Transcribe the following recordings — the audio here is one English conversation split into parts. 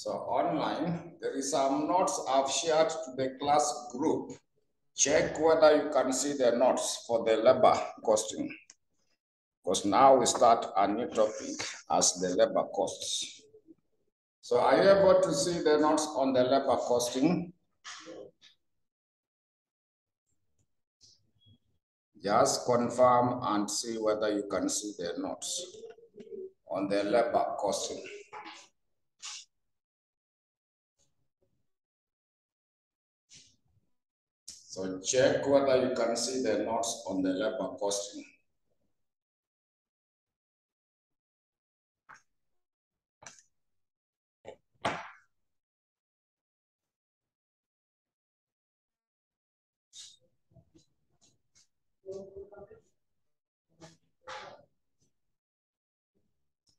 So online, there is some notes I've shared to the class group. Check whether you can see the notes for the labor costing. Because now we start a new topic as the labor costs. So are you able to see the notes on the labor costing? Just confirm and see whether you can see the notes on the labor costing. So check whether you can see the notes on the labor costing.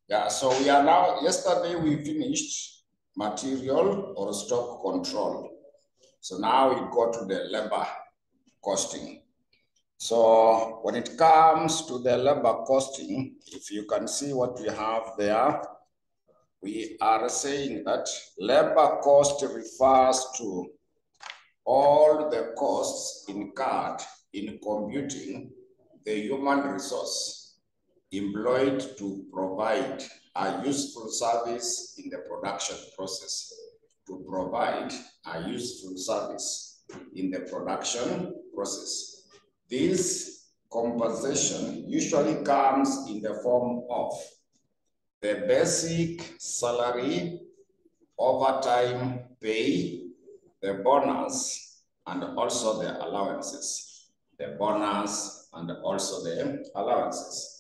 Yeah, so we are now, yesterday we finished material or stock control. So now we go to the labor costing. So when it comes to the labor costing, if you can see what we have there, we are saying that labor cost refers to all the costs incurred in computing the human resource employed to provide a useful service in the production process. To provide a useful service in the production process. This compensation usually comes in the form of the basic salary, overtime pay, the bonus, and also the allowances. The bonus and also the allowances.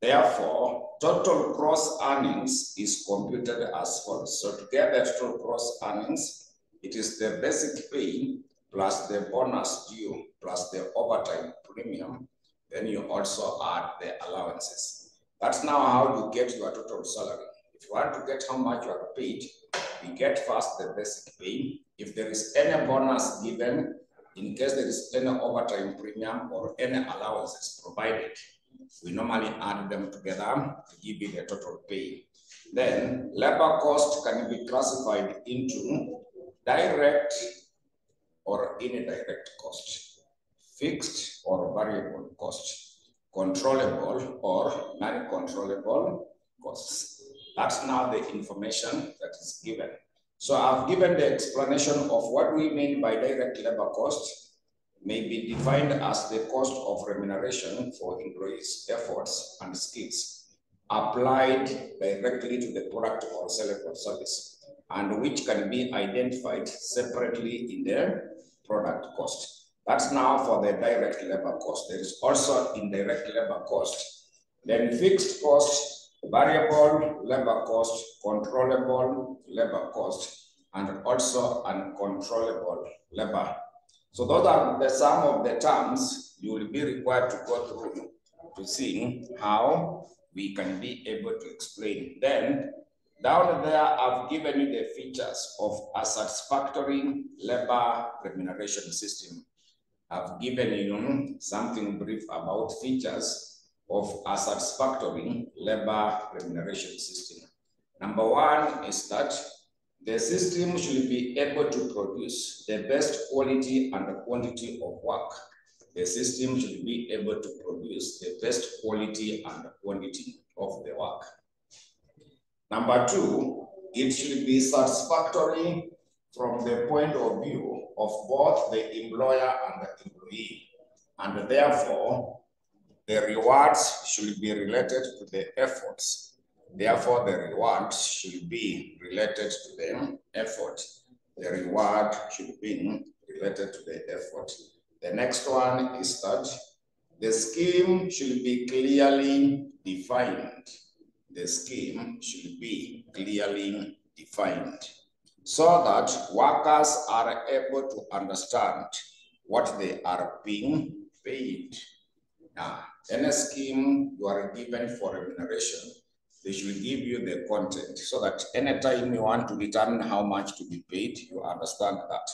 Therefore, total gross earnings is computed as follows. So to get the total gross earnings, it is the basic pay plus the bonus due plus the overtime premium. Then you also add the allowances. That's now how you get your total salary. If you want to get how much you are paid, you get first the basic pay. If there is any bonus given, in case there is any overtime premium or any allowances provided, we normally add them together to give you the total pay. Then labor cost can be classified into direct or indirect cost, fixed or variable cost, controllable or non-controllable costs. That's now the information that is given. So I've given the explanation of what we mean by direct labor cost. May be defined as the cost of remuneration for employees' efforts and skills applied directly to the product or sellable service, and which can be identified separately in the product cost. That's now for the direct labor cost. There is also indirect labor cost, then fixed cost, variable labor cost, controllable labor cost, and also uncontrollable labor. So those are the some of the terms you will be required to go through to see how we can be able to explain. Then down there, I've given you the features of a satisfactory labor remuneration system. I've given you something brief about features of a satisfactory labor remuneration system. Number one is that the system should be able to produce the best quality and quantity of work. The system should be able to produce the best quality and quantity of the work. Number two, it should be satisfactory from the point of view of both the employer and the employee. And therefore, the rewards should be related to the efforts. Therefore, the reward should be related to the effort. The reward should be related to the effort. The next one is that the scheme should be clearly defined. The scheme should be clearly defined so that workers are able to understand what they are being paid. Now, any scheme you are given for remuneration, they should give you the content so that anytime you want to determine how much to be paid, you understand that.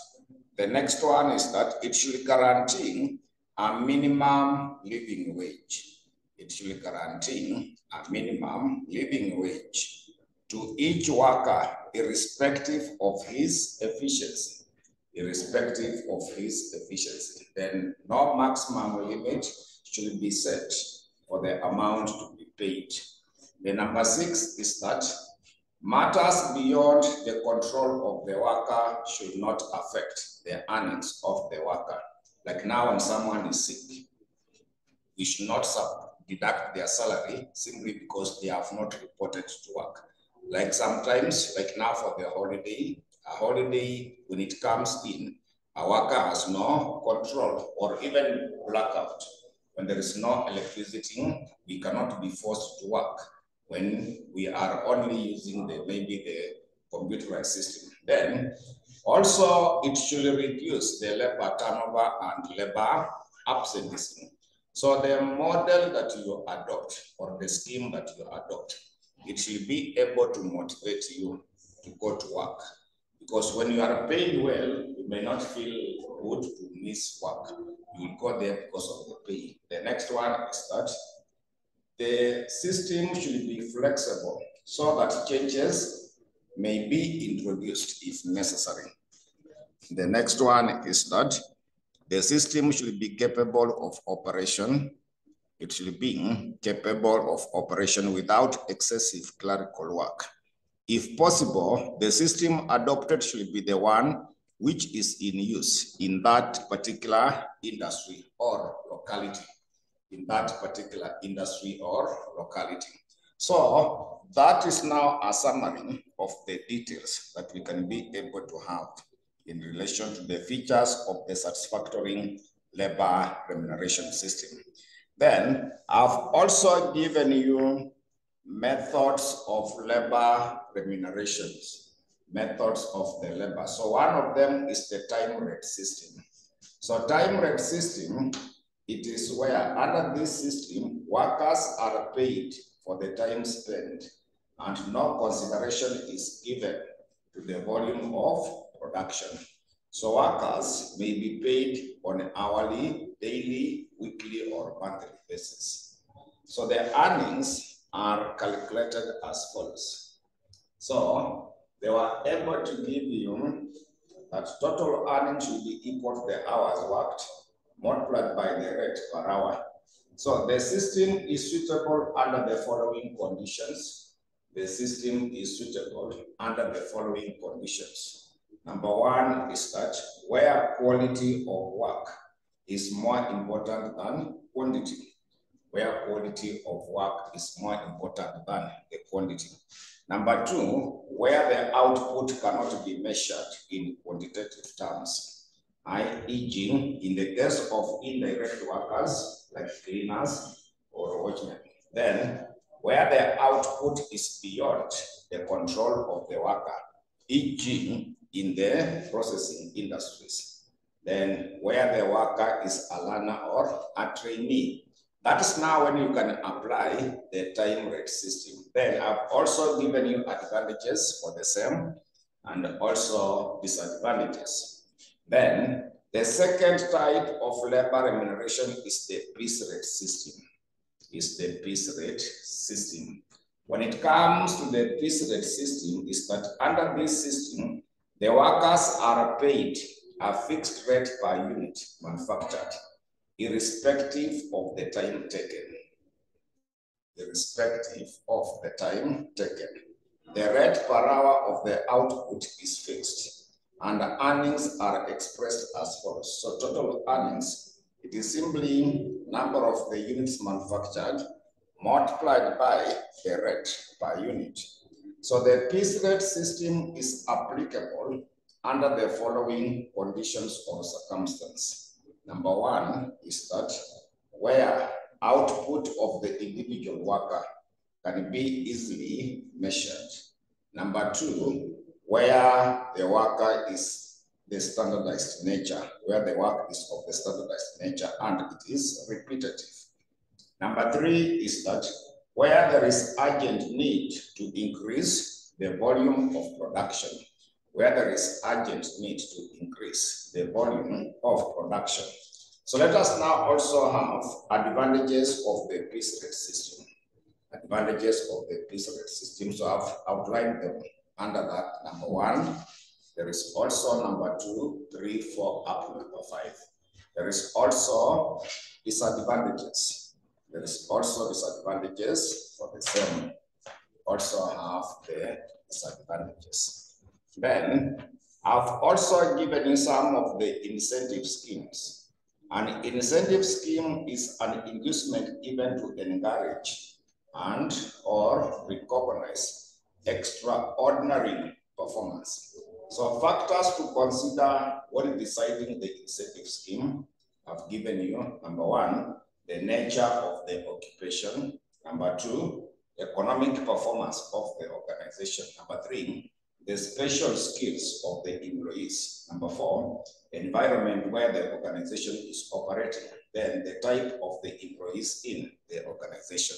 The next one is that it should guarantee a minimum living wage. It should guarantee a minimum living wage. to each worker, irrespective of his efficiency. Irrespective of his efficiency. Then no maximum limit should be set for the amount to be paid. The number 6 is that matters beyond the control of the worker should not affect the earnings of the worker. Like now when someone is sick, we should not deduct their salary simply because they have not reported to work. Like sometimes, like now for the holiday, a holiday, when it comes in, a worker has no control, or even blackout. When there is no electricity, we cannot be forced to work when we are only using maybe the computerized system. Then also it should reduce the labor turnover and labor absenteeism. So the model that you adopt, or the scheme that you adopt, it should be able to motivate you to go to work. Because when you are paid well, you may not feel good to miss work. You will go there because of the pay. The next one is that the system should be flexible so that changes may be introduced if necessary. The next one is that the system should be capable of operation. It should be capable of operation without excessive clerical work. If possible, the system adopted should be the one which is in use in that particular industry or locality. In that particular industry or locality. So that is now a summary of the details that we can be able to have in relation to the features of the satisfactory labor remuneration system. Then I've also given you methods of labor remunerations, methods of the labor. So one of them is the time rate system. So time rate system, it is where under this system, workers are paid for the time spent and no consideration is given to the volume of production. So workers may be paid on an hourly, daily, weekly, or monthly basis. So the earnings are calculated as follows. So they were able to give you that total earnings should be equal to the hours worked multiplied by the rate per hour. So the system is suitable under the following conditions. The system is suitable under the following conditions. Number 1 is that where quality of work is more important than quantity. Where quality of work is more important than the quantity. Number 2, where the output cannot be measured in quantitative terms. i.e., in the case of indirect workers like cleaners or watchmen. Then, where the output is beyond the control of the worker, e.g., in the processing industries. Then, where the worker is a learner or a trainee. That is now when you can apply the time rate system. Then, I've also given you advantages for the same and also disadvantages. Then, the second type of labor remuneration is the piece rate system. When it comes to the piece rate system, is that under this system, the workers are paid a fixed rate per unit manufactured, irrespective of the time taken. Irrespective of the time taken. The rate per hour of the output is fixed, and the earnings are expressed as follows. So total earnings, it is simply number of the units manufactured multiplied by the rate per unit. So the piece rate system is applicable under the following conditions or circumstances. Number 1 is that where output of the individual worker can be easily measured. Number 2, where the worker is the standardized nature, where the work is of the standardized nature and it is repetitive. Number 3 is that where there is urgent need to increase the volume of production, where there is urgent need to increase the volume of production. So let us now also have advantages of the piece rate system. advantages of the piece rate system. So I've outlined them under that. Number 1, there is also number 2, 3, 4, up to number 5. There is also disadvantages. There is also disadvantages for the same. Also have the disadvantages. Then I've also given you some of the incentive schemes. An incentive scheme is an inducement given to encourage and or recognize extraordinary performance. So factors to consider when deciding the incentive scheme, I've given you. Number 1, the nature of the occupation. Number 2, economic performance of the organization. Number 3, the special skills of the employees. Number 4, environment where the organization is operating. Then the type of the employees in the organization.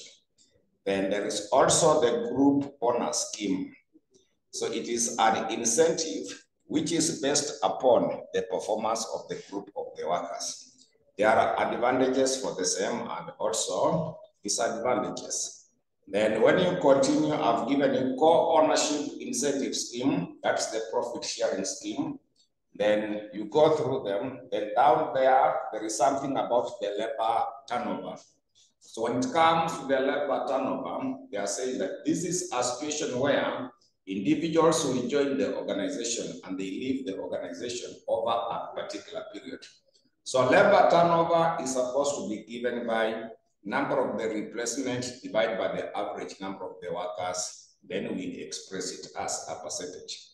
Then there is also the group bonus scheme. So it is an incentive which is based upon the performance of the group of the workers. There are advantages for the same and also disadvantages. Then when you continue, I've given you co-ownership incentive scheme. That's the profit sharing scheme. Then you go through them. Then down there is something about the labor turnover. So when it comes to the labor turnover, they are saying that this is a situation where individuals will join the organization and they leave the organization over a particular period. So labor turnover is supposed to be given by number of the replacement divided by the average number of the workers. Then we express it as a percentage.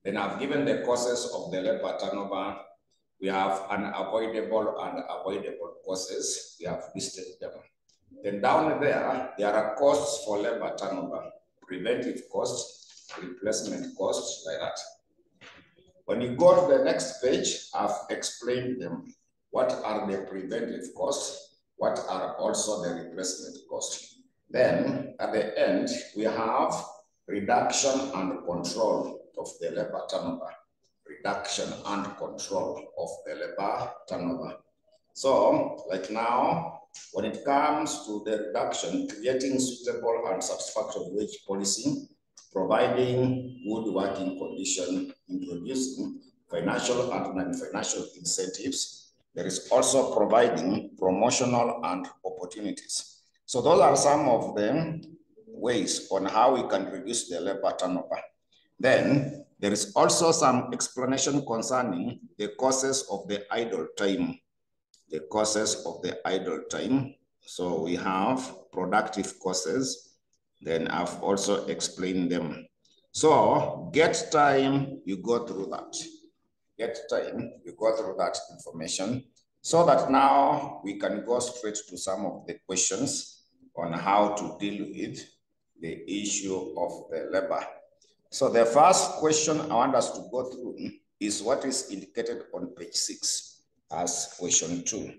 Then I've given the causes of the labor turnover. We have unavoidable and avoidable causes. We have listed them. Then down there are costs for labor turnover, preventive costs, replacement costs, like that. When you go to the next page, I've explained them. What are the preventive costs? What are also the replacement costs? Then at the end, we have reduction and control of the labor turnover. Reduction and control of the labor turnover. So, like now, when it comes to the reduction, creating suitable and satisfactory wage policy, providing good working condition, introducing financial and non-financial incentives. There is also providing promotional and opportunities. So those are some of the ways on how we can reduce the labor turnover. Then there is also some explanation concerning the causes of the idle time. The causes of the idle time. So we have productive causes. Then I've also explained them. So get time, you go through that. Get time, you go through that information so that now we can go straight to some of the questions on how to deal with the issue of the labor. So the first question I want us to go through is what is indicated on page 6. As question 2.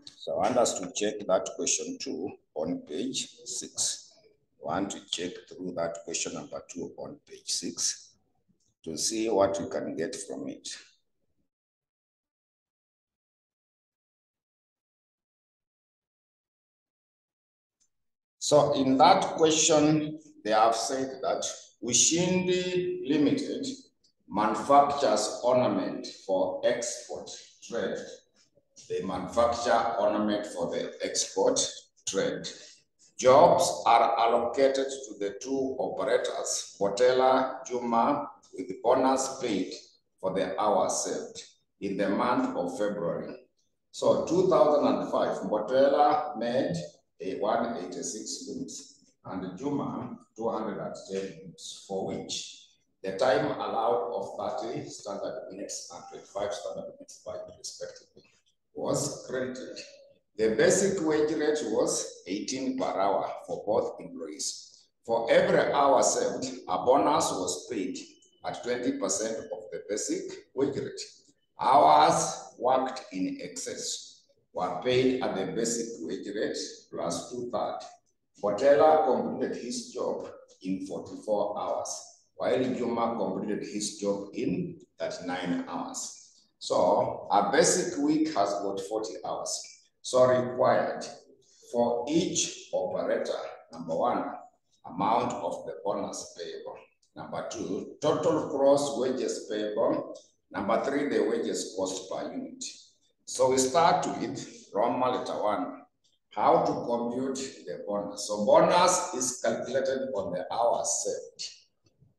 So I want us to check that question 2 on page 6. I want to check through that question number 2 on page 6 to see what we can get from it. So in that question, they have said that Ushindi Limited manufactures ornament for export trade. They manufacture ornament for the export trade. Jobs are allocated to the 2 operators, Botela Juma, with bonus paid for the hours saved in the month of February. So 2005, Botela made a 186 units and Juma 210 units, for which the time allowed of 30 standard minutes and 25 standard minutes by respectively was credited. The basic wage rate was 18 per hour for both employees. For every hour saved, a bonus was paid at 20% of the basic wage rate. Hours worked in excess were paid at the basic wage rate plus 2/3. Botela completed his job in 44 hours, while Juma completed his job in 39 hours. So a basic week has got 40 hours. So required for each operator, number 1, amount of the bonus payable. Number 2, total gross wages payable. Number 3, the wages cost per unit. So we start with Roman letter 1, how to compute the bonus. So bonus is calculated on the hours served.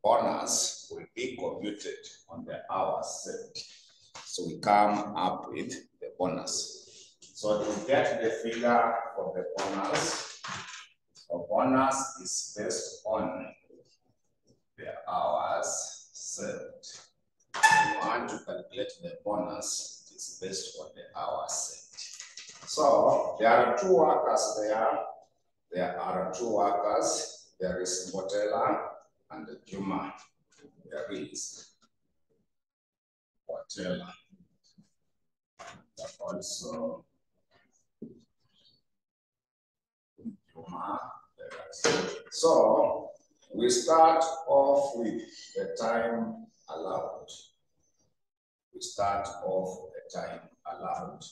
Bonus will be computed on the hours served. So we come up with the bonus. So to get the figure for the bonus, so bonus is based on the hours served. If you want to calculate the bonus, it is based on the hours served. So there are 2 workers there. There are 2 workers. There is Botella and Juma. There is Botella. Also Juma. So we start off with the time allowed. We start off the time allowed.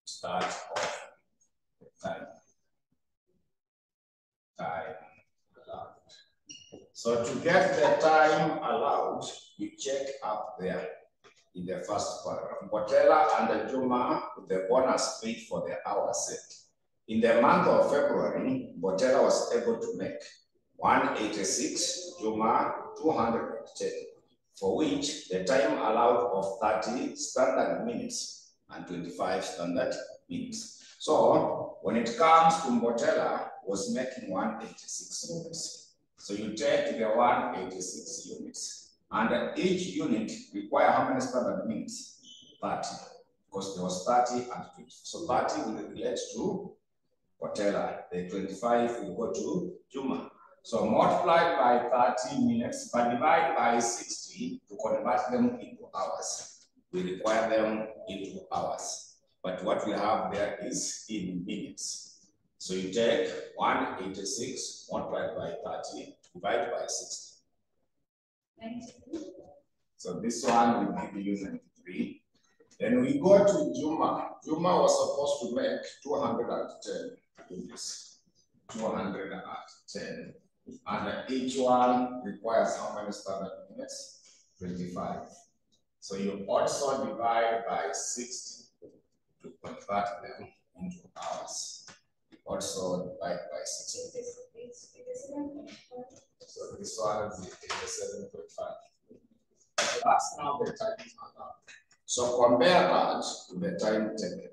Start off the time allowed. So to get the time allowed, you check up there in the first paragraph. Botella and Juma, the bonus paid for the hours set. In the month of February, Botella was able to make 186, Juma 210, for which the time allowed of 30 standard minutes and 25 standard minutes. So when it comes to Botella, was making 186 units. So you take the 186 units, and each unit require how many standard minutes? 30, because there was 30 and 20. So 30 will relate to Botella, the 25 will go to Juma. So multiplied by 30 minutes, but divide by 60 to convert them into hours. We require them into hours. But what we have there is in minutes. So you take 186 multiplied by 30, divide by 60. 93. So this one will give you 93. Then we go to Juma. Juma was supposed to make 210 units. 210. And each one requires how many standard minutes? 25. So you also divide by 60 to convert them into hours. Also divide by 60. So this one is 87.5. So that's now the time allowed. So compare that to the time taken.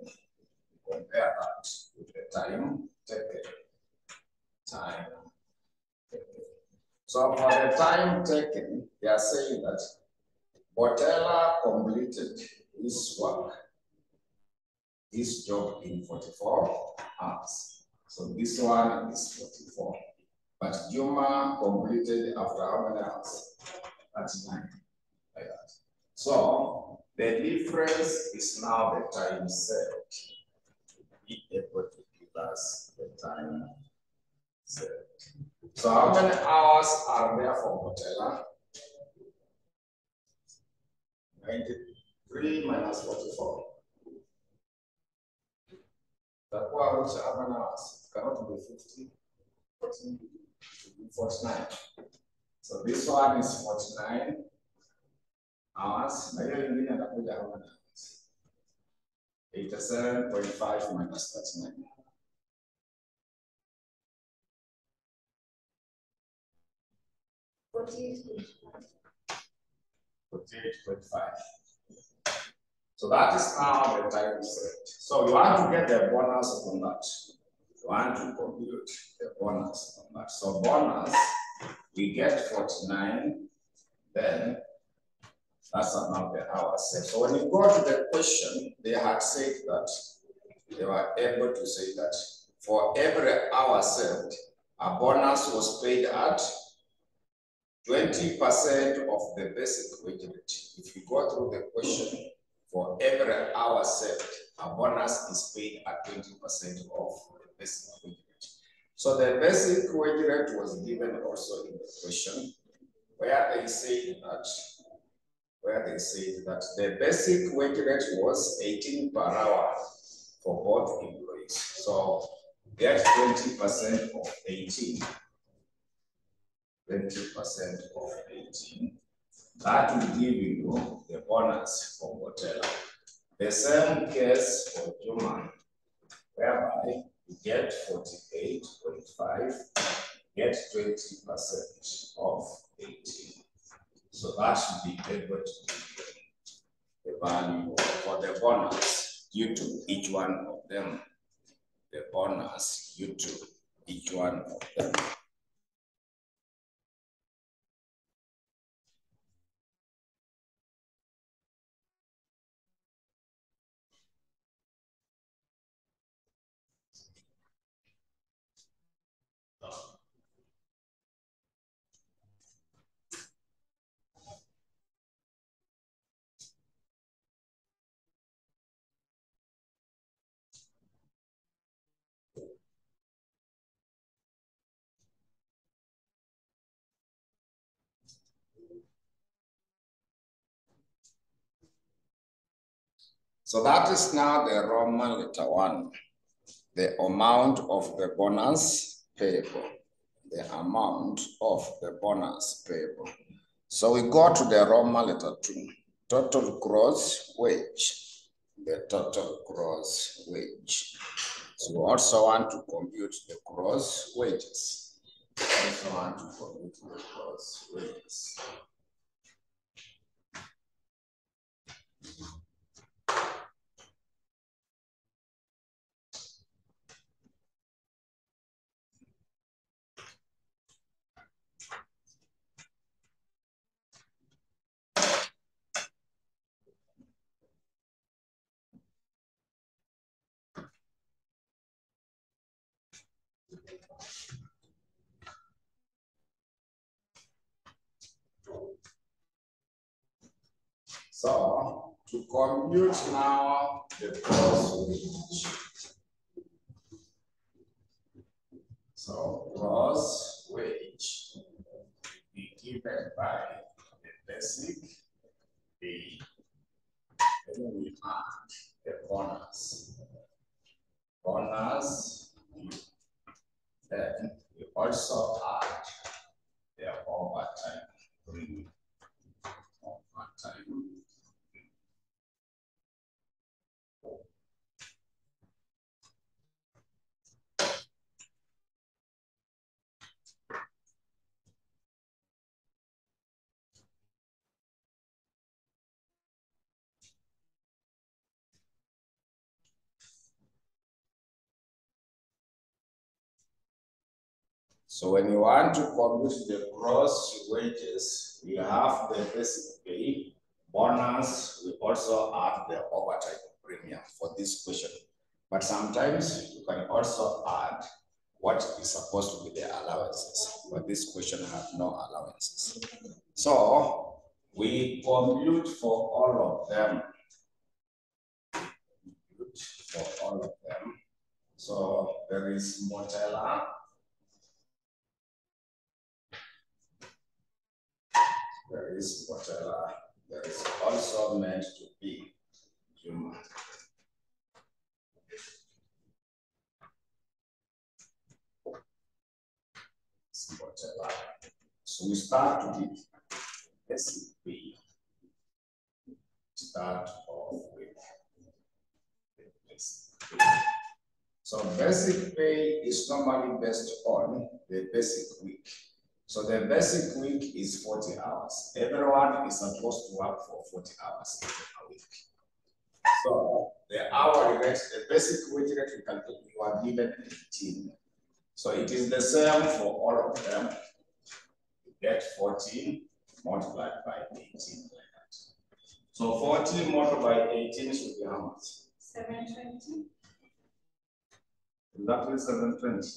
Compare that with the time taken. Time taken. So for the time taken, they are saying that Botella completed his work, his job in 44 hours. So this one is 44. But Juma completed after how many hours? 39. Like that. So the difference is now the time served. Be able to give us the time served. So how many hours are there for Botella? 93 minus 44. That one, which how many hours? It cannot be 50. 49. So this one is 49 hours. 87.5 minus 39. 48.5. So that is now the time set. So you want to get the bonus on that. You want to compute the bonus on that. So bonus, we get 49, then that's another hour set. So when you go to the question, they had said that they were able to say that for every hour served, a bonus was paid at 20% of the basic wage rate. If you go through the question, for every hour served, a bonus is paid at 20% of the basic wage rate. So the basic wage rate was given also in the question, where they say that the basic wage rate was 18 per hour for both employees. So get 20% of 18. 20% of 18. That will give you the bonus for Botella. The same case for Juma, whereby you get 48.5, get 20% of 18. So that should be able to give the value for the bonus due to each one of them. The bonus due to each one of them. So that is now the Roman letter 1, the amount of the bonus payable, the amount of the bonus payable. So we go to the Roman letter 2, total gross wage, the total gross wage. So we also want to compute the gross wages. We also want to compute the gross wages. So to compute now the gross wage. So gross wage will be given by the basic pay. Then we add the bonus. Bonus, then we also add the overtime premium. Overtime. So when you want to compute the gross wages, you have the basic pay, bonus, we also add the overtime premium for this question. But sometimes you can also add what is supposed to be the allowances, but this question have no allowances. So we compute for all of them. Compute for all of them. So there is Motella. There is Botella. There is also meant to be Juma. Botella. So we start with basic pay. Start off with the basic pay. So basic pay is normally based on the basic week. So the basic week is 40 hours. Everyone is supposed to work for 40 hours a week. So the hourly rate, the basic wage rate you are given 18. So it is the same for all of them. You get 14 multiplied by 18 like that. So 14 multiplied by 18 should be how much? 720. Exactly 720.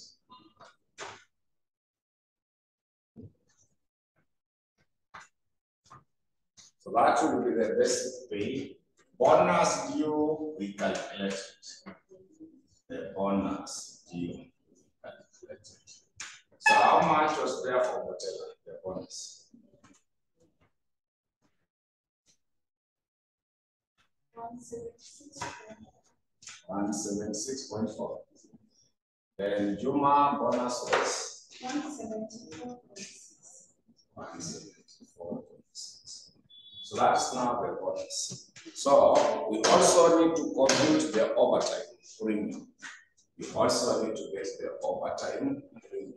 So that will be the basic pay. Bonus due, we calculate it. The bonus due, calculate it. So how much was there for Botella, the bonus? 176.4. Then Juma bonus was 174.6. 174.6. So that's now the bonus. So we also need to compute the overtime premium. We also need to get the overtime premium.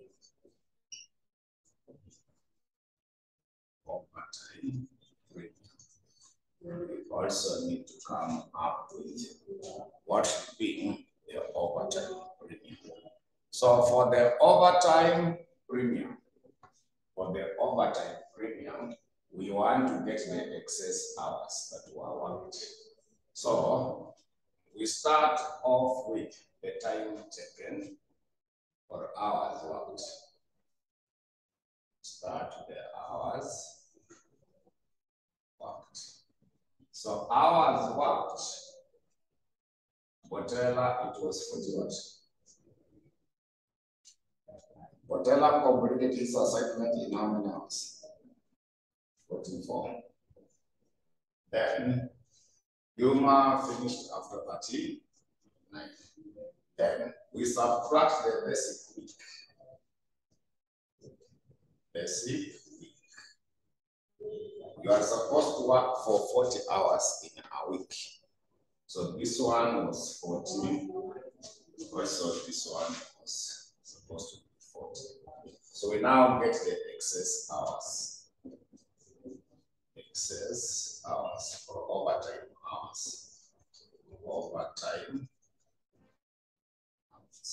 Overtime premium. We also need to come up with what being the overtime premium. So for the overtime premium, we want to get the excess hours that were worked. So we start off with the time taken for hours worked. Start the hours worked. So hours worked, whatever it was 40 what? Whatever completed his assignment in how many hours? 44. Then Yuma finished after 39. Then we subtract the basic week. Basic week. You are supposed to work for 40 hours in a week. So this one was 40. Also, this one was supposed to be 40. So we now get the excess hours. Excess hours for overtime hours. Overtime hours.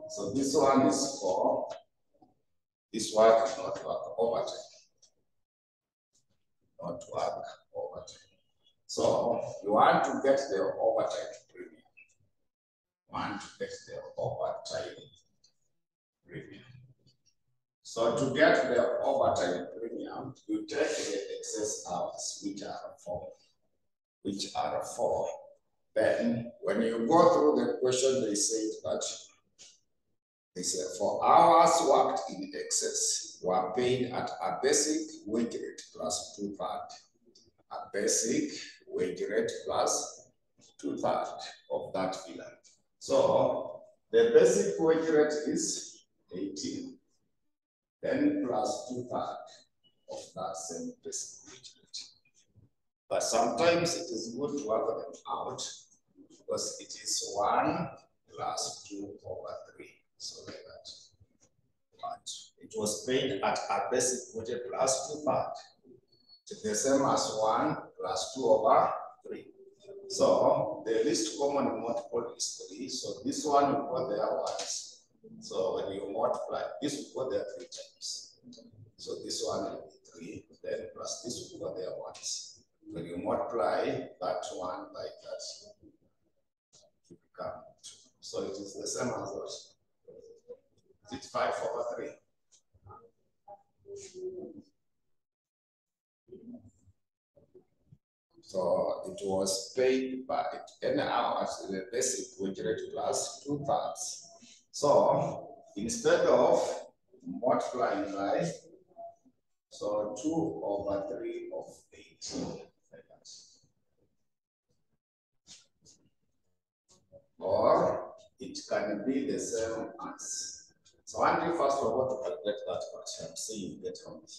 So this one is for this work is not work overtime. Not work overtime. So you want to get the overtime premium. Want to get the overtime premium. So to get the overtime premium, you take the excess hours, which are 4. Then when you go through the question, they say that for hours worked in excess were paid at a basic wage rate plus 2/3. A basic wage rate plus 2/3 of that figure. So the basic wage rate is 18. Then plus 2/3 of that same basic wage rate. But sometimes it is good to work them out because it is 1 plus 2/3. So like that. But it was paid at a basic wage rate plus 2/3. It's the same as 1 plus 2/3. So the least common multiple is 3. So this one will go there once. So when you multiply, this will go there 3 times. So this one will be 3, then plus this will go there once. When you multiply that one by that, it becomes 2. So it is the same as what? It's 5/3. So it was paid by any hours in the basic wage rate plus 2/3. So instead of multiplying by, so 2/3 of 18. Or it can be the same as. So I want you first of all to calculate that part. I'm saying you get how much.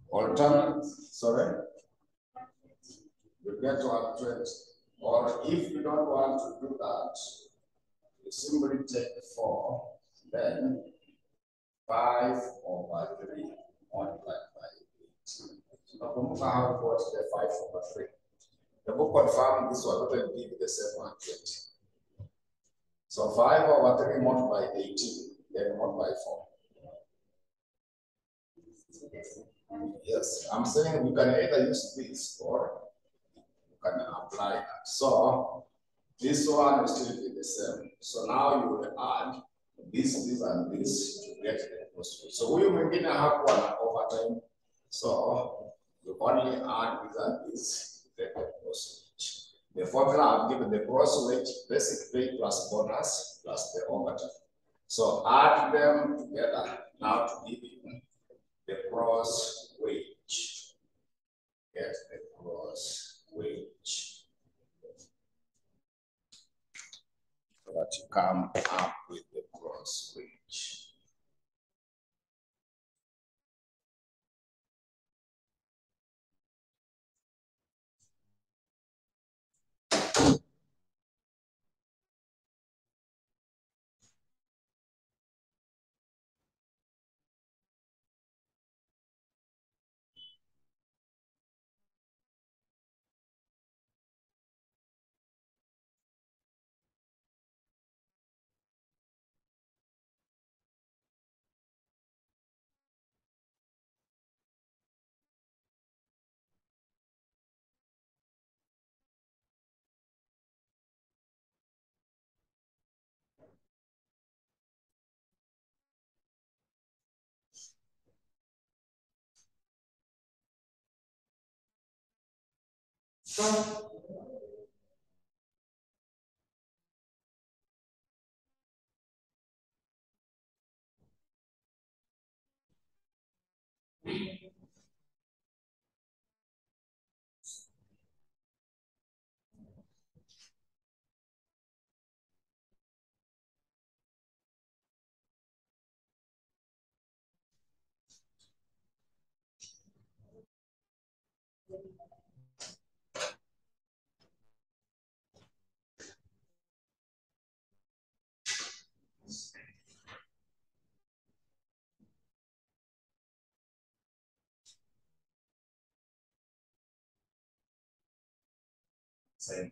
Alternate, sorry, you get 120. Or if you don't want to do that, you simply take 4, then 5/3 multiplied by 18. Nakumbuka how it was the 5/3. The book confirmed this one will give the same 120. So 5/3 multiplied by 18, then multiply 4. Yes, I'm saying you can either use this or you can apply that. So this one will still be the same. So now you will add this, and this to get the cost. So we will begin to have one overtime So you only add this, get the gross wage. The formula I've given, the gross wage, basic pay plus bonus plus the overtime. So add them together now to give you the gross wage. Get the gross wage. So that you come up with the gross wage. Same.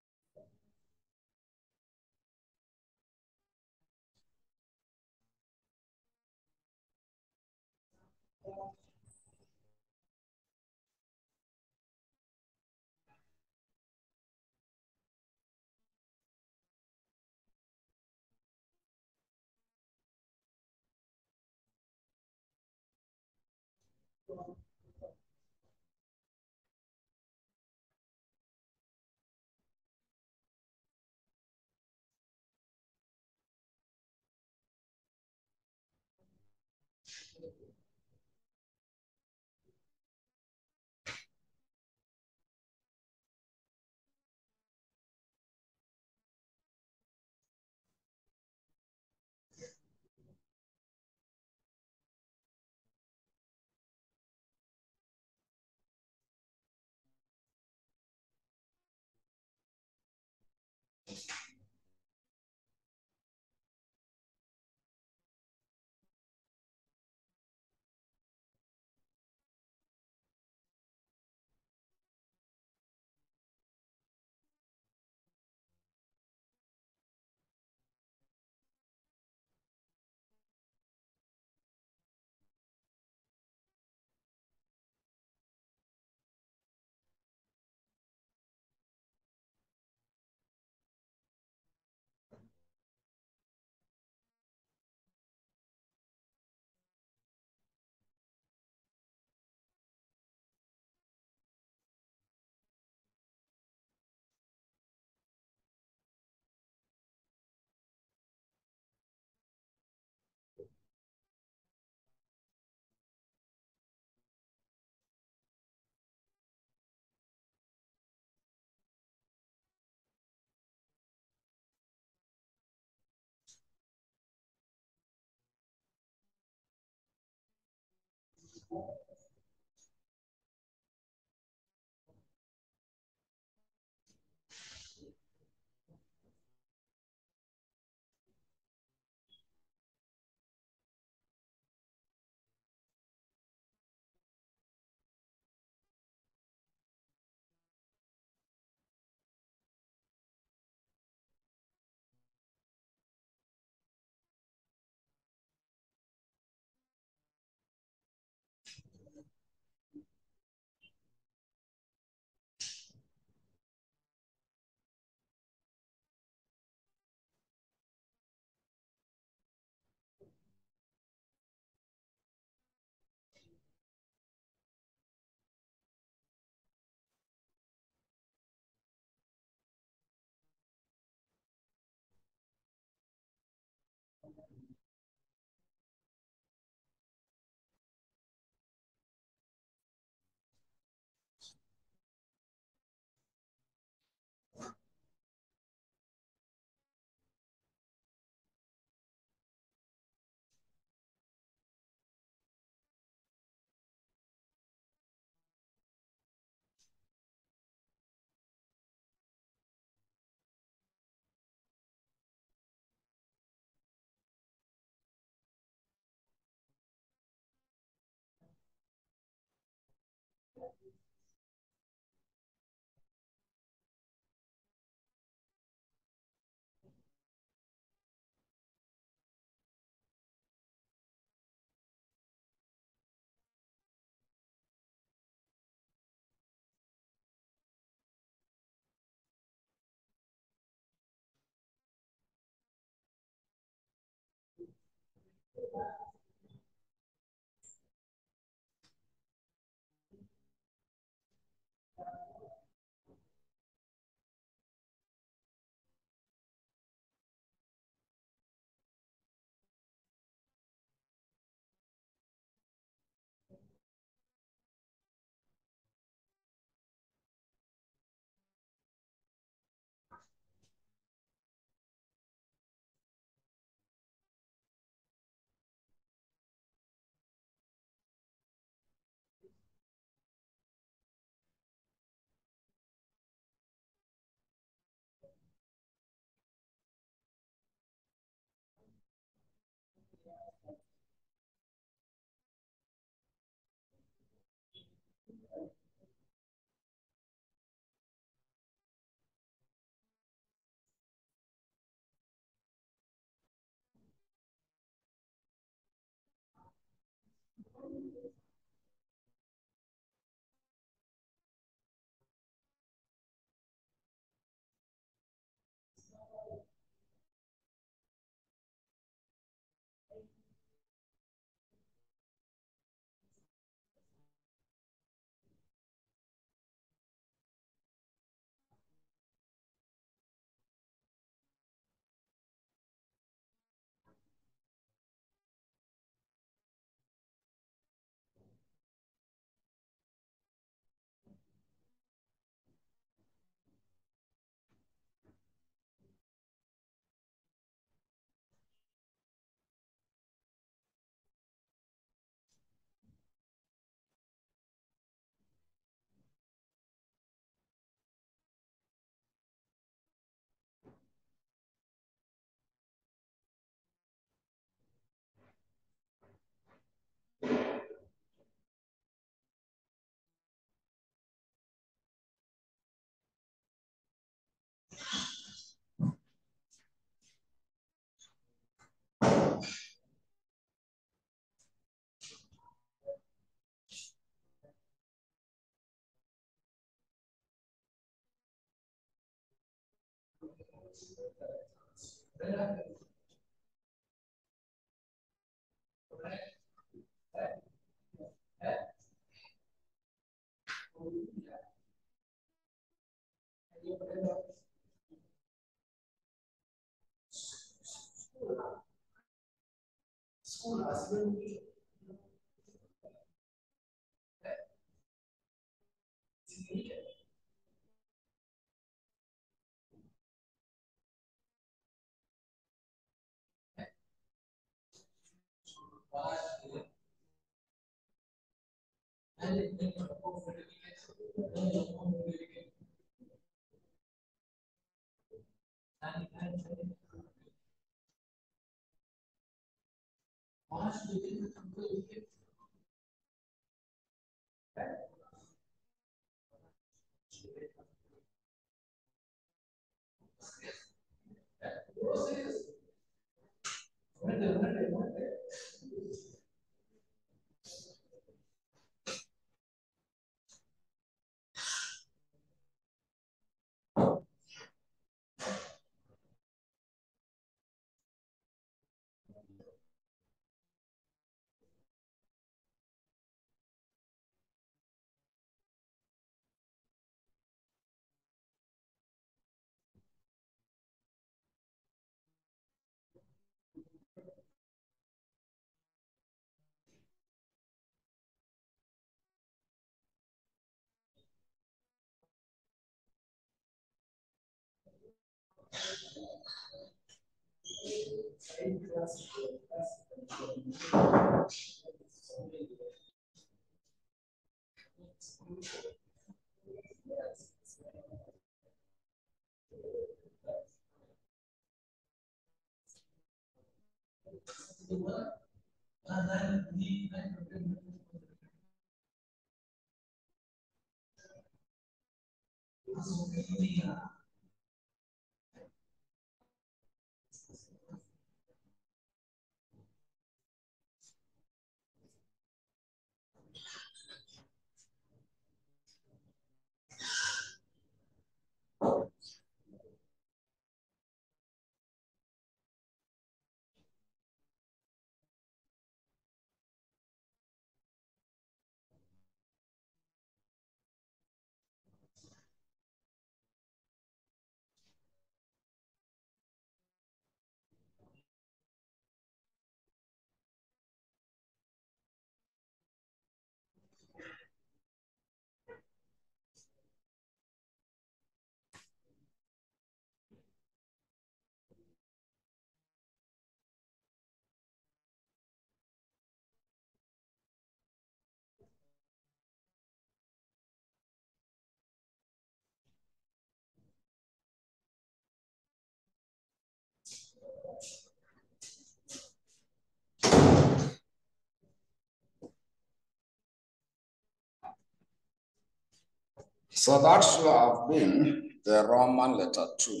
So that should have been the Roman letter 2,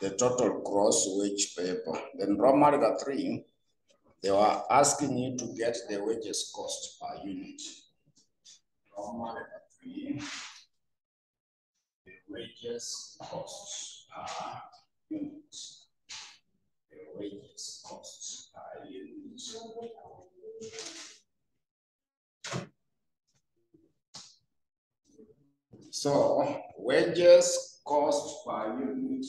the total gross wage payable. Then Roman letter 3, they were asking you to get the wages cost per unit. Roman letter 3, the wages cost per unit. The wages cost per unit. So wages cost per unit.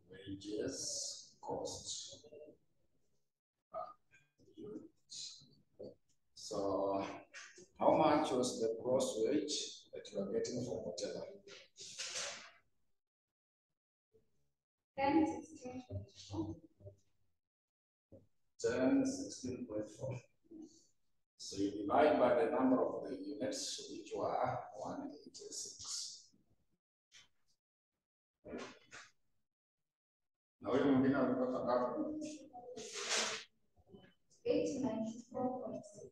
Wages cost per unit. So how much was the gross wage that you are getting from whatever? 1016.4. So you divide by the number of the units, which were 186. Now we're moving on to the government. 894.6.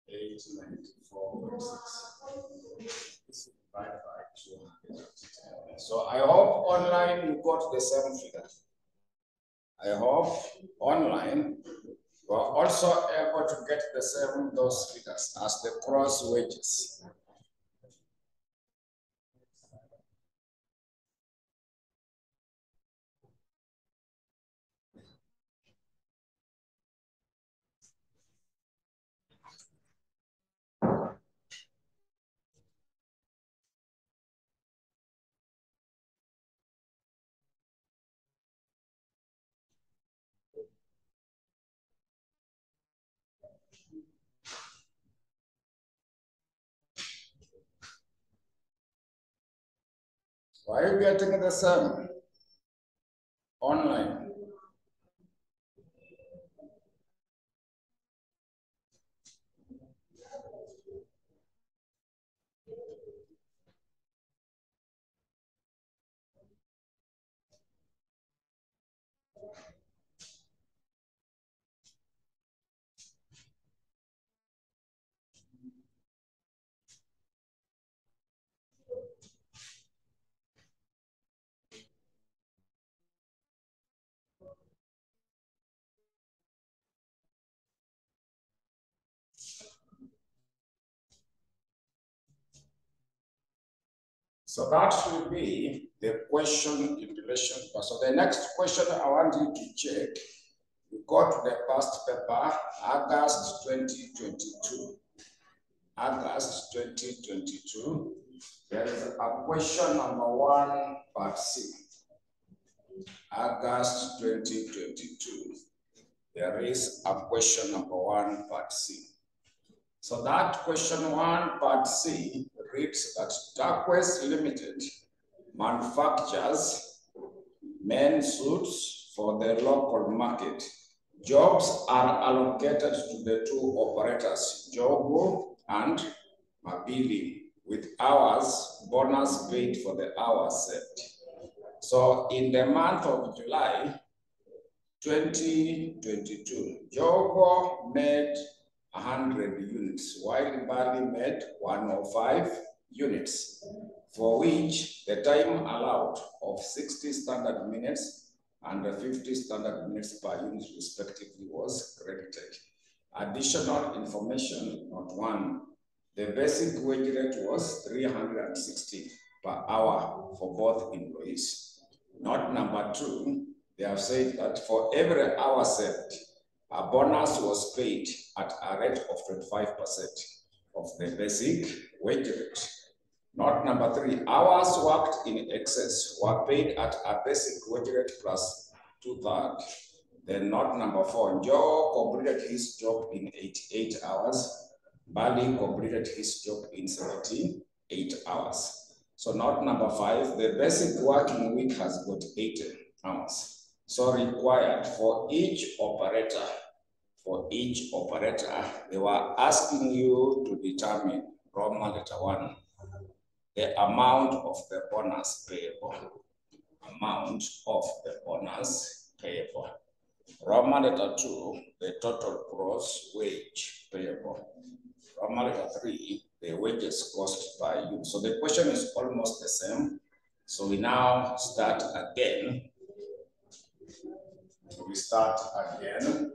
894.6. Divided by 210. So I hope online you got the same figure. I hope online you are also able to get the same those figures as the gross wages. Why are you getting the same online? So that should be the question in relation to. So the next question I want you to check, you go to the past paper, August 2022. August 2022. There is a question number 1, part C. August 2022. There is a question number 1, part C. So that question 1, part C reads that Turquoise Limited manufactures men's suits for the local market. Jobs are allocated to the 2 operators, Jogo and Mabili, with hours, bonus paid for the hours served. So in the month of July 2022, Jogo made 100 units, while Bali made 105 units, for which the time allowed of 60 standard minutes and 50 standard minutes per unit respectively was credited. Additional information, note 1, the basic wage rate was 360 per hour for both employees. Note number 2, they have said that for every hour served, a bonus was paid at a rate of 25% of the basic wage rate. Note number 3, hours worked in excess were paid at a basic wage rate plus 2/3. Then note number 4, Joe completed his job in 88 hours. Bali completed his job in 78 hours. So note number 5, the basic working week has got 80 hours. So required for each operator, they were asking you to determine Roman letter 1, the amount of the bonus payable. Amount of the bonus payable. Roman letter 2, the total gross wage payable. Roman letter 3, the wages cost by you. So the question is almost the same. So we now start again. We start again.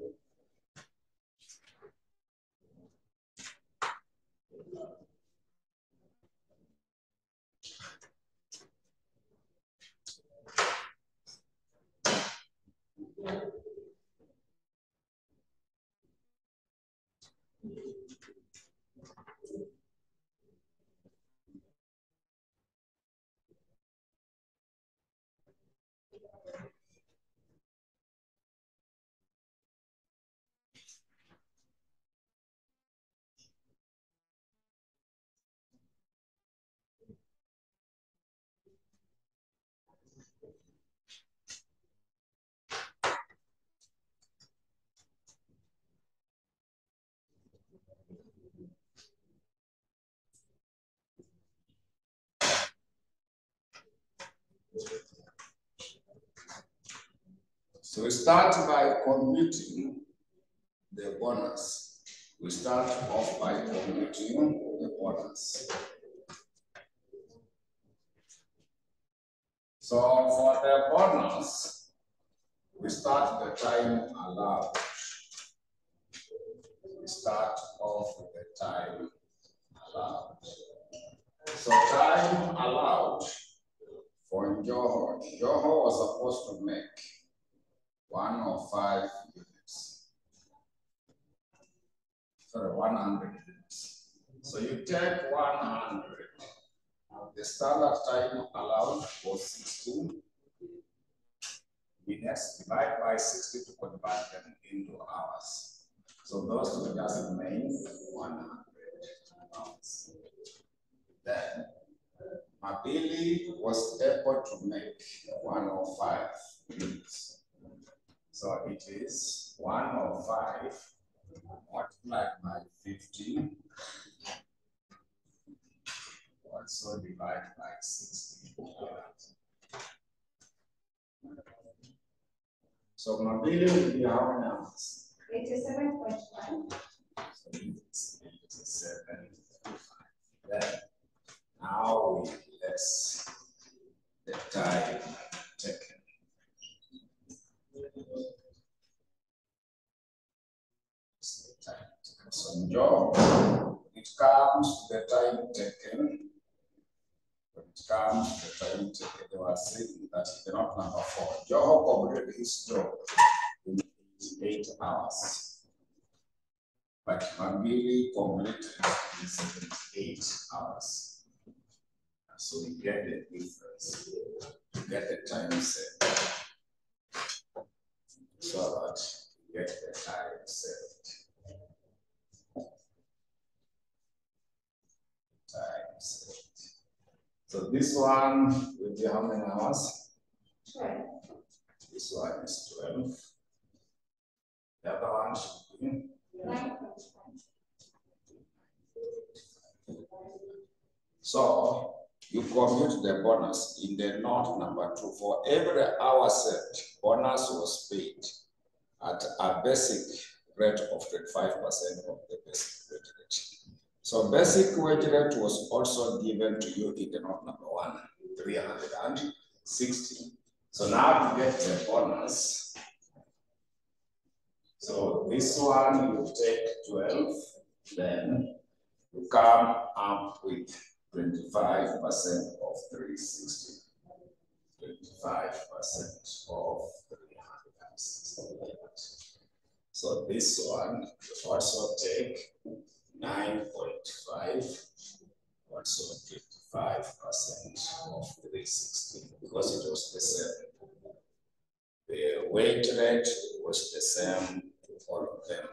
So we start by computing the bonus. We start off by computing the bonus. So for the bonus, we start the time allowed. We start off with the time allowed. So time allowed for Joho. Joho was supposed to make 105 units. Sorry, 100 units. So you take 100. The standard time allowed was 60 minutes, divide by 60 to convert them into hours. So those will just remain 100 hours. Then Mabili was able to make 105 units. So it is 105 multiplied by 50, also divided by 60. So Mabili will be how many hours? 87.1. So it's 87.5. Then now we less the time taken. So in job, it comes to the time taken. When it comes to the time taken, they were saying that he cannot number 4. Job completed his job in 8 hours. But Mabili completed in 78 hours. So we get the difference. We get the time saved. So that we get the time saved. Time saved. So this one will be how many hours? 12. This one is 12. The other one should be 9.5. So you compute the bonus in the note number 2. For every hour served, bonus was paid at a basic rate of 25% of the basic wage rate. So basic wage rate was also given to you in the note number 1, 360. So now to get the bonus, so this one you take 12, then you come up with 25% of 360. 25% of 360. So this one you also take 9.5, also 25% of 360 because it was the same. The wage rate was the same to all of them.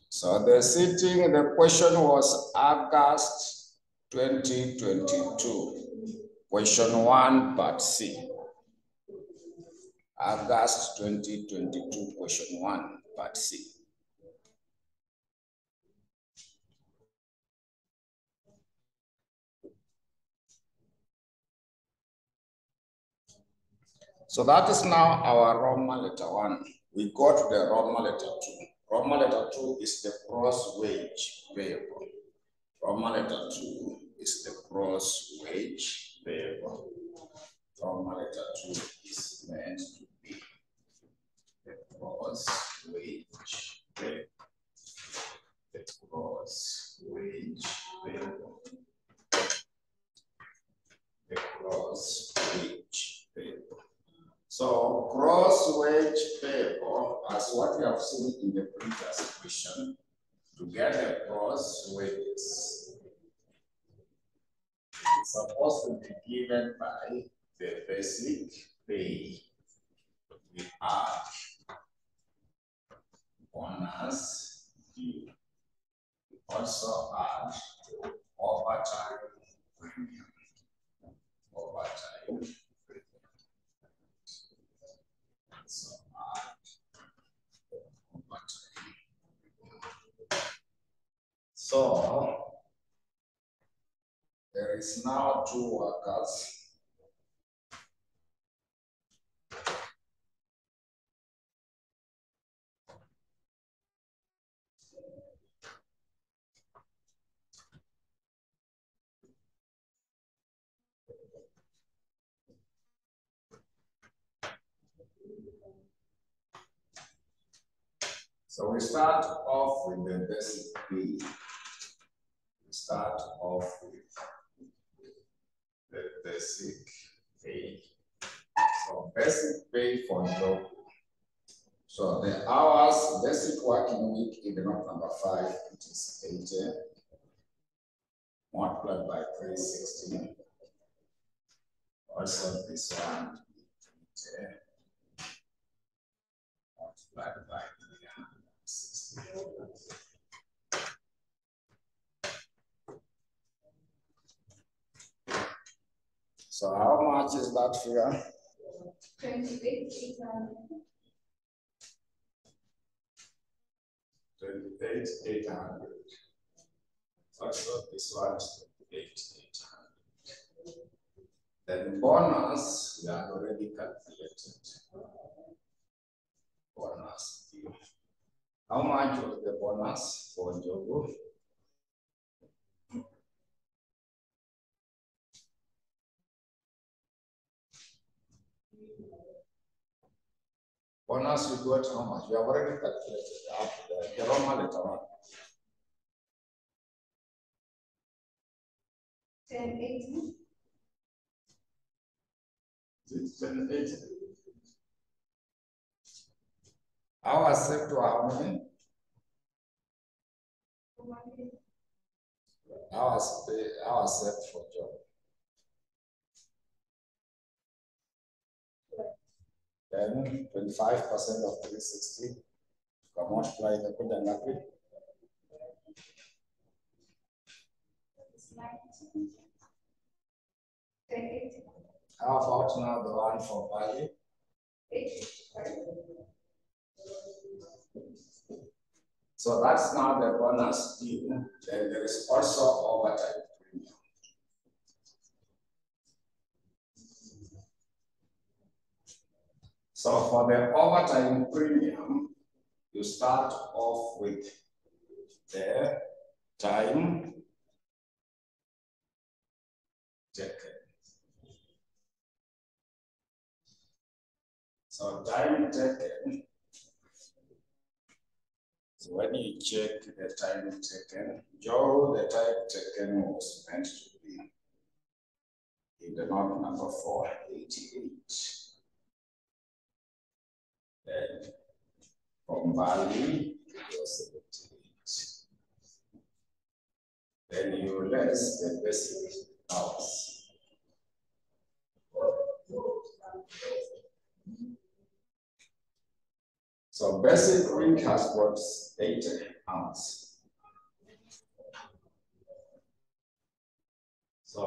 So the question was August 2022, question 1, part C. August 2022, question 1, part C. So that is now our Roman letter 1. We go to the Roman letter 2. Roman letter 2 is the gross wage payable. Roman letter 2 is the gross wage payable. Roman letter 2 is meant to be the gross wage payable. The gross wage payable. The gross wage payable. So gross wage payable, as what we have seen in the previous question, to get the gross wages, it's supposed to be given by the basic pay. We add bonus due. We also add overtime premium. Overtime premium. So add overtime. So there is now 2 workers. So we start off with the basic pay. We start off with the basic pay. So basic pay for job. So the hours, basic working week in the note number 5, it is 80 multiplied by 360. Also this one multiplied by 360. So how much is that figure? 28,800. 28,800. Also this one is 28,800. Then bonus, we have already calculated. Bonus. How much was the bonus for Njogu? Bonus we got how much? We have already calculated the Roman letter one. 1080. It's 1080. Our set to how many? Our set for job. Then 25% of 360. You can multiply the good and lucky. How about now the one for value? 855. So that's now the bonus due. Then there is also overtime premium. So for the overtime premium, you start off with the time taken. So time taken, so when you check the time taken, Joe, the time taken was meant to be in the note number 488. Then from Bali, it was 78. Then you less the basic hours. So basic week has got 80 hours. So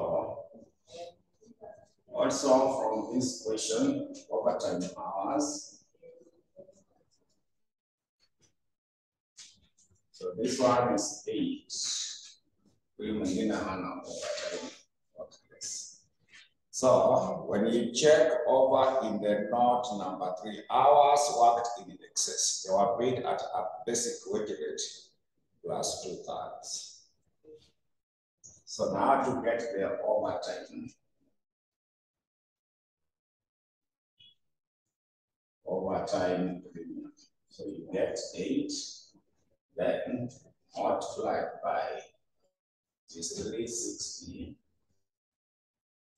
also from this question, overtime hours. So this one is 8. So when you check over in the note number 3, hours worked in excess, they were paid at a basic wage rate plus 2/3. So now to get the overtime. Overtime premium. So you get 8, then multiplied by 360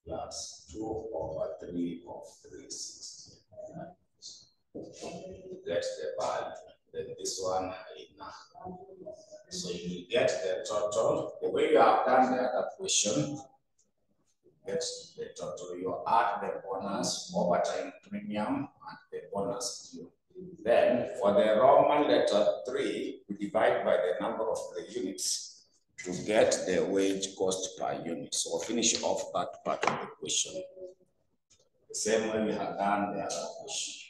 plus 2/3 of 360. Get the value. Then this one, so you get the total. The way you have done the other question, get the total. You add the bonus, overtime premium, and the bonus due. Then for the Roman letter 3, we divide by the number of the units to get the wage cost per unit. So we'll finish off that part of the question. The same way we have done the other question.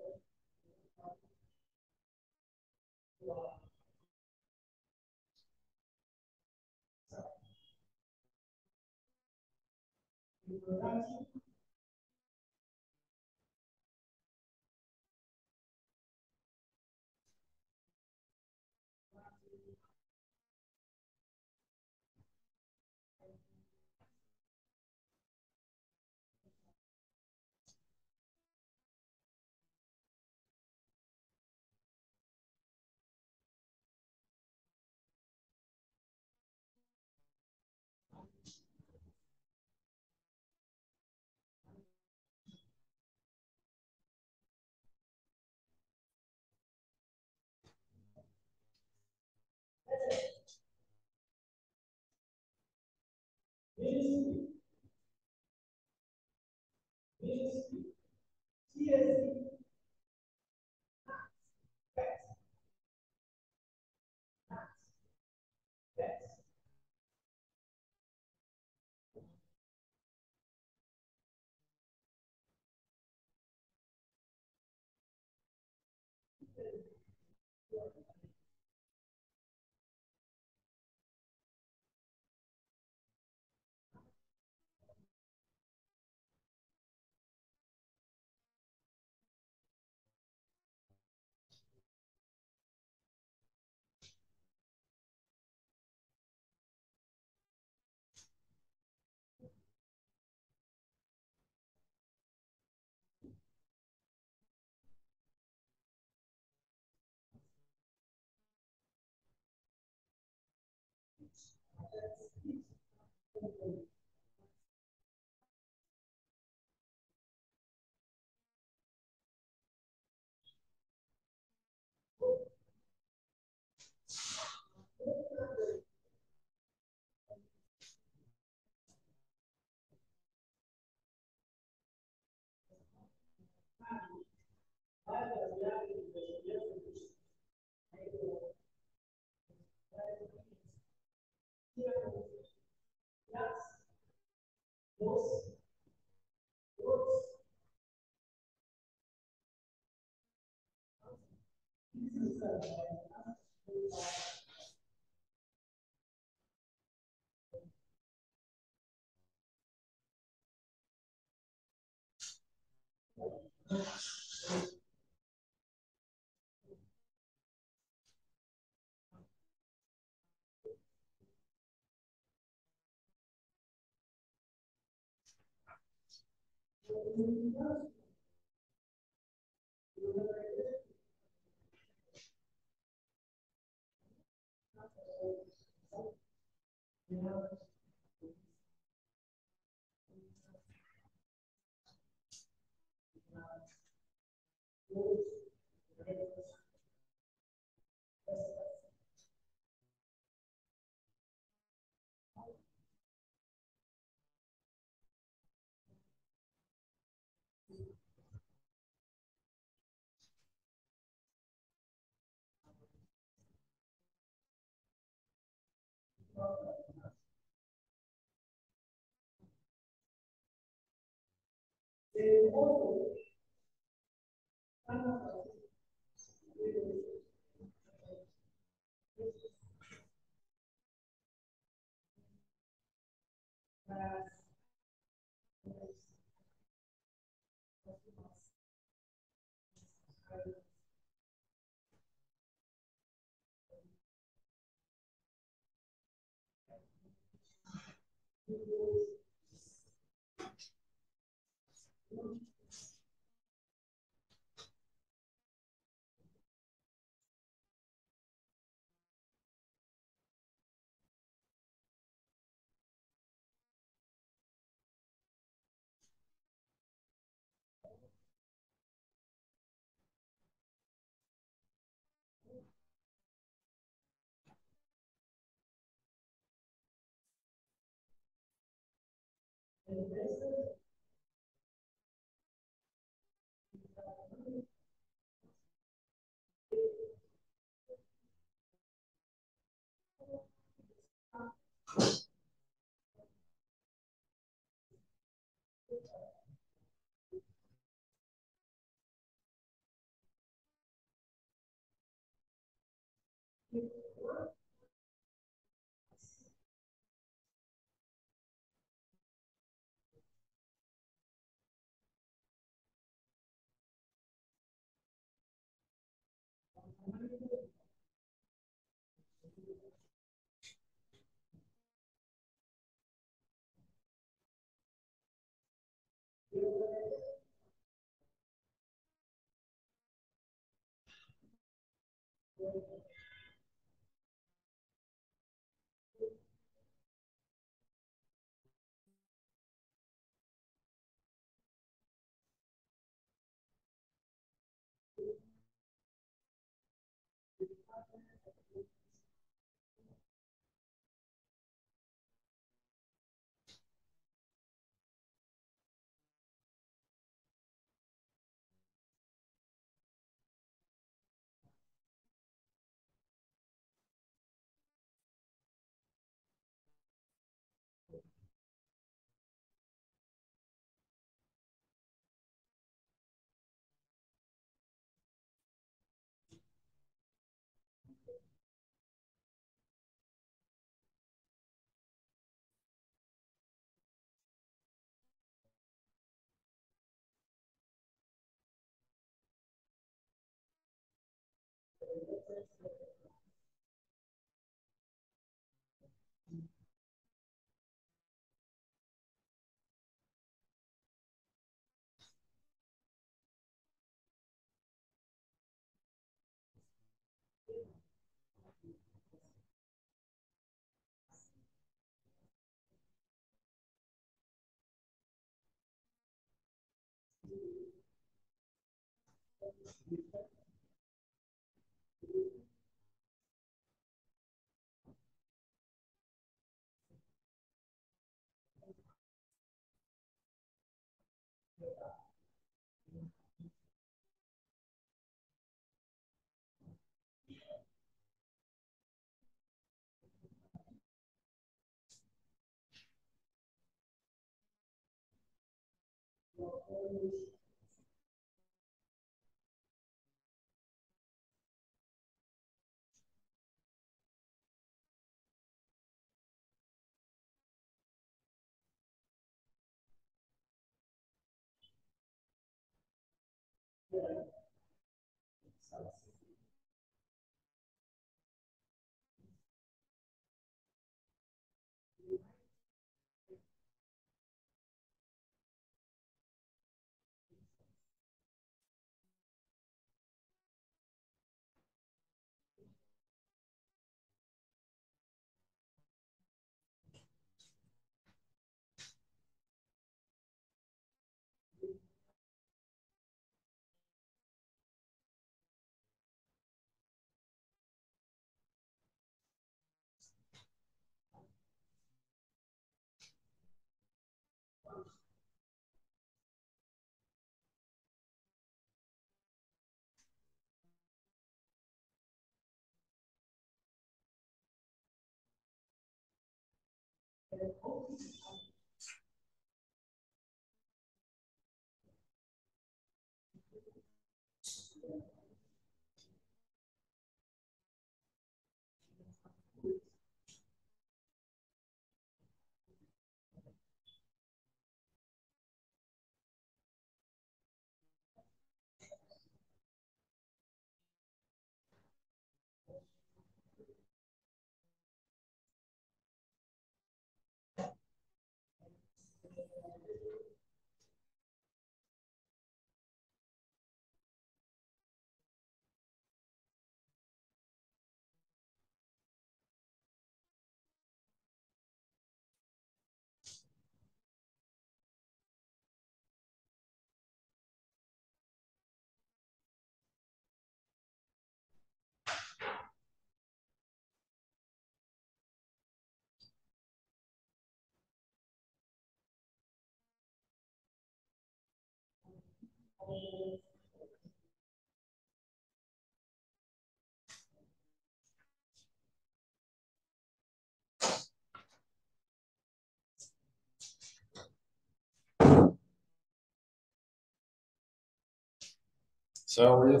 So you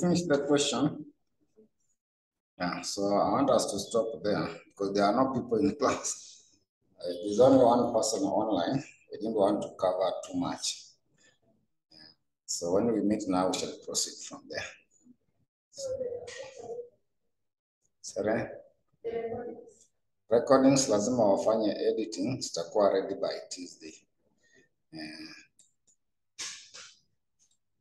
finished the question? Yeah, so I want us to stop there because there are no people in class. There's only one person online. We didn't want to cover too much. So when we meet now, we shall proceed from there. Sorry? Recordings lazima wafanye editing, zitakuwa ready by Tuesday.